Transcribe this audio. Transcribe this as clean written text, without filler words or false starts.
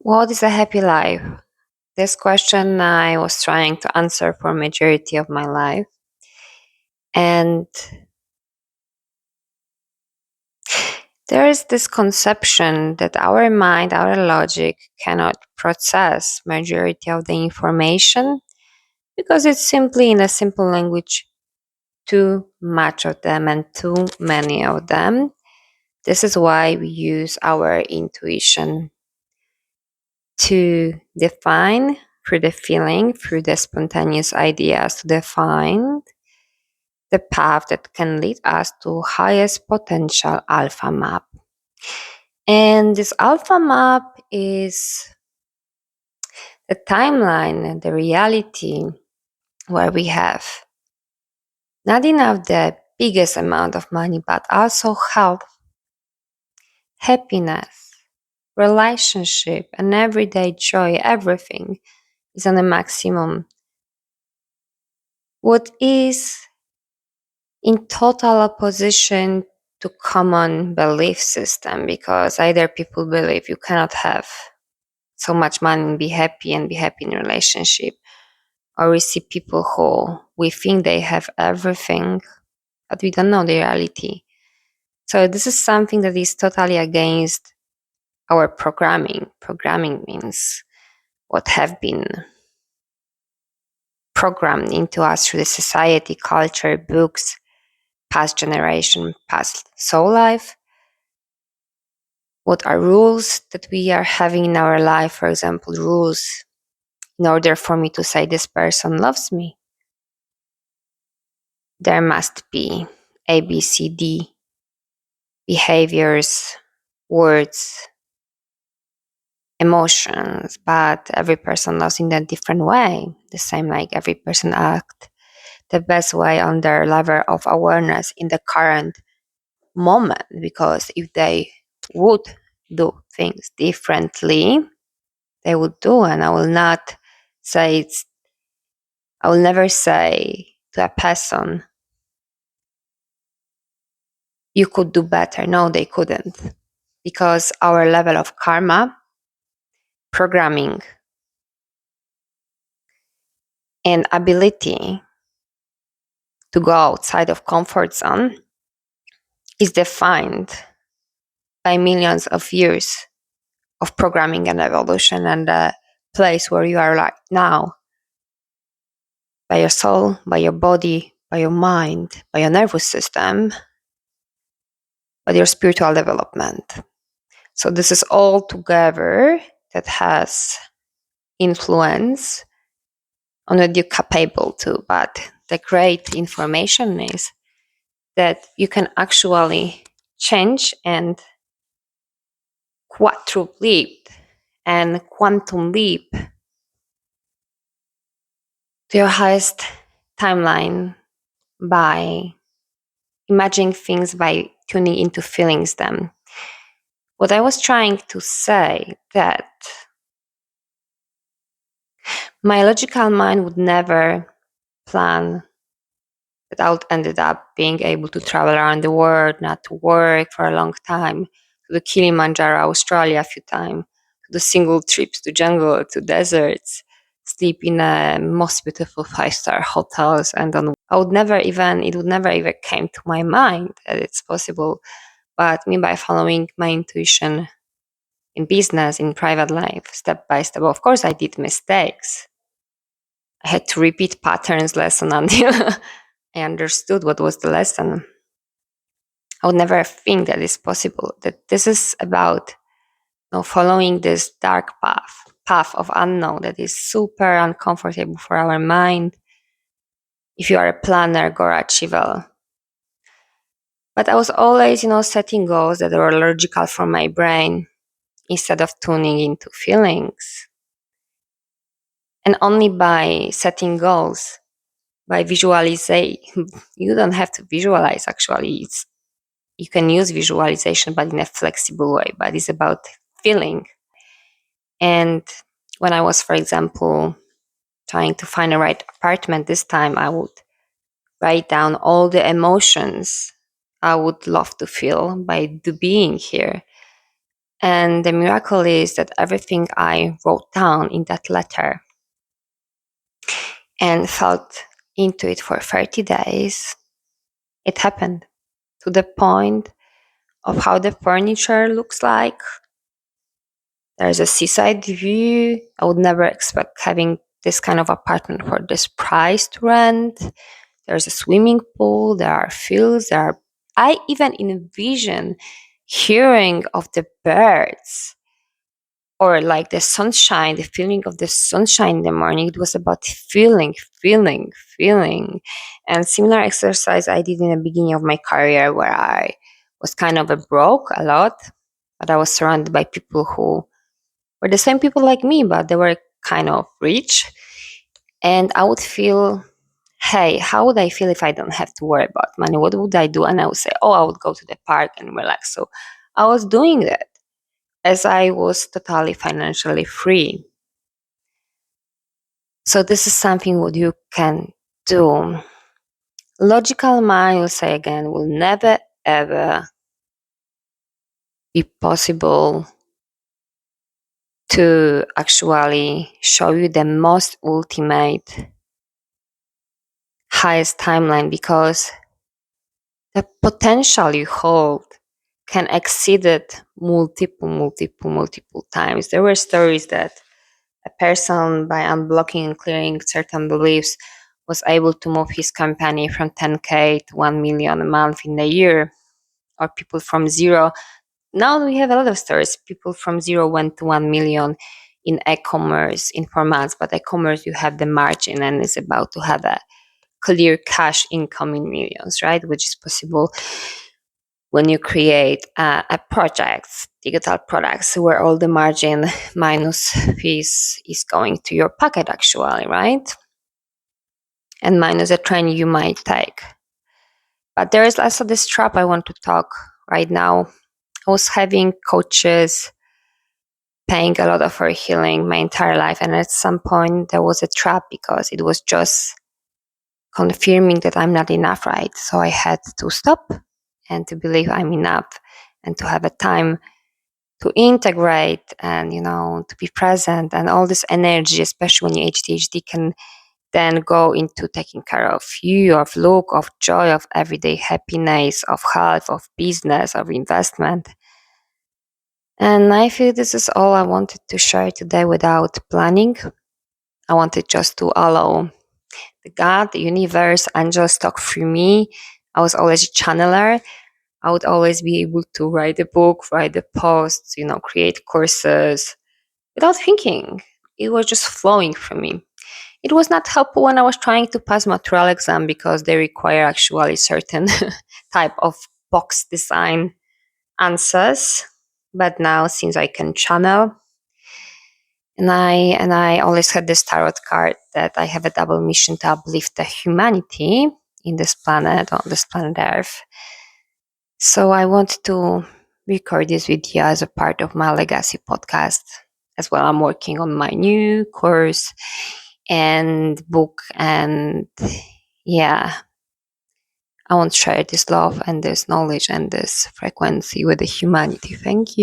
What is a happy life? This question I was trying to answer for majority of my life. And there is this conception that our mind, our logic cannot process majority of the information because it's simply in a simple language too much of them and too many of them. This is why we use our intuition to define through the feeling, through the spontaneous ideas to define the path that can lead us to highest potential alpha map. And this alpha map is the timeline and the reality where we have not enough the biggest amount of money, but also health, happiness, relationship, and everyday joy. Everything is on a maximum. What is in total opposition to common belief system, because either people believe you cannot have so much money and be happy in relationship, or we see people who we think they have everything but we don't know the reality. So this is something that is totally against our programming means what have been programmed into us through the society, culture, books, past generation, past soul life. What are rules that we are having in our life? For example, rules in order for me to say this person loves me, there must be A, B, C, D behaviors, words, emotions, but every person loves in a different way. The same like every person act the best way on their level of awareness in the current moment, because if they would do things differently, they would do. And I will never say to a person, you could do better. No, they couldn't. Because our level of karma, programming, and ability to go outside of comfort zone is defined by millions of years of programming and evolution, and the place where you are right now, by your soul, by your body, by your mind, by your nervous system, by your spiritual development. So this is all together that has influence on what you're capable to. But the great information is that you can actually change and quadruple leap and quantum leap to your highest timeline by imagining things, by tuning into feelings them. What I was trying to say that my logical mind would never plan that I would ended up being able to travel around the world, not to work for a long time, to the Kilimanjaro, Australia a few times, to the single trips to jungle, to deserts, sleep in a most beautiful 5-star hotels, and on it would never even came to my mind that it's possible. But me, by following my intuition in business, in private life, step by step, of course I did mistakes. I had to repeat patterns lesson until I understood what was the lesson. I would never think that it's possible, that this is about following this dark path of unknown that is super uncomfortable for our mind. If you are a planner, go achiever. But I was always, setting goals that were logical for my brain instead of tuning into feelings. And only by setting goals, by visualization, you don't have to visualize actually. You can use visualization, but in a flexible way, but it's about feeling. And when I was, for example, trying to find a right apartment this time, I would write down all the emotions I would love to feel by being here. And the miracle is that everything I wrote down in that letter and felt into it for 30 days, it happened, to the point of how the furniture looks like. There's a seaside view. I would never expect having this kind of apartment for this price to rent. There's a swimming pool, there are fields, I even envision hearing of the birds, or like the sunshine, the feeling of the sunshine in the morning. It was about feeling. And similar exercise I did in the beginning of my career, where I was kind of a broke a lot, but I was surrounded by people who were the same people like me, but they were kind of rich. And I would feel, hey, how would I feel if I don't have to worry about money? What would I do? And I would say, oh, I would go to the park and relax. So I was doing that as I was totally financially free. So this is something what you can do. Logical mind, will say again, will never ever be possible to actually show you the most ultimate highest timeline, because the potential you hold can exceed it multiple times. There were stories that a person, by unblocking and clearing certain beliefs, was able to move his company from 10K to 1 million a month in a year, or people from zero. Now we have a lot of stories. People from zero went to 1 million in e-commerce in 4 months, but e-commerce, you have the margin and is about to have a clear cash income in millions, right? Which is possible when you create a project, digital products, where all the margin minus fees is going to your pocket actually, right? And minus the training you might take. But there is also this trap I want to talk right now. I was having coaches paying a lot for healing my entire life, and at some point there was a trap because it was just confirming that I'm not enough, right? So I had to stop and to believe I'm enough, and to have a time to integrate, and to be present, and all this energy, especially when you ADHD, can then go into taking care of you, of look, of joy, of everyday happiness, of health, of business, of investment. And I feel this is all I wanted to share today without planning. I wanted just to allow the God, the universe, angels talk through me. I was always a channeler. I would always be able to write a book, write the posts, create courses without thinking. It was just flowing from me. It was not helpful when I was trying to pass my trial exam, because they require actually certain type of box design answers. But now, since I can channel, and I always had this tarot card that I have a double mission to uplift the humanity in this planet, on this planet Earth. So I want to record this video as a part of my legacy podcast as well. I'm working on my new course and book, and yeah, I want to share this love and this knowledge and this frequency with the humanity. Thank you.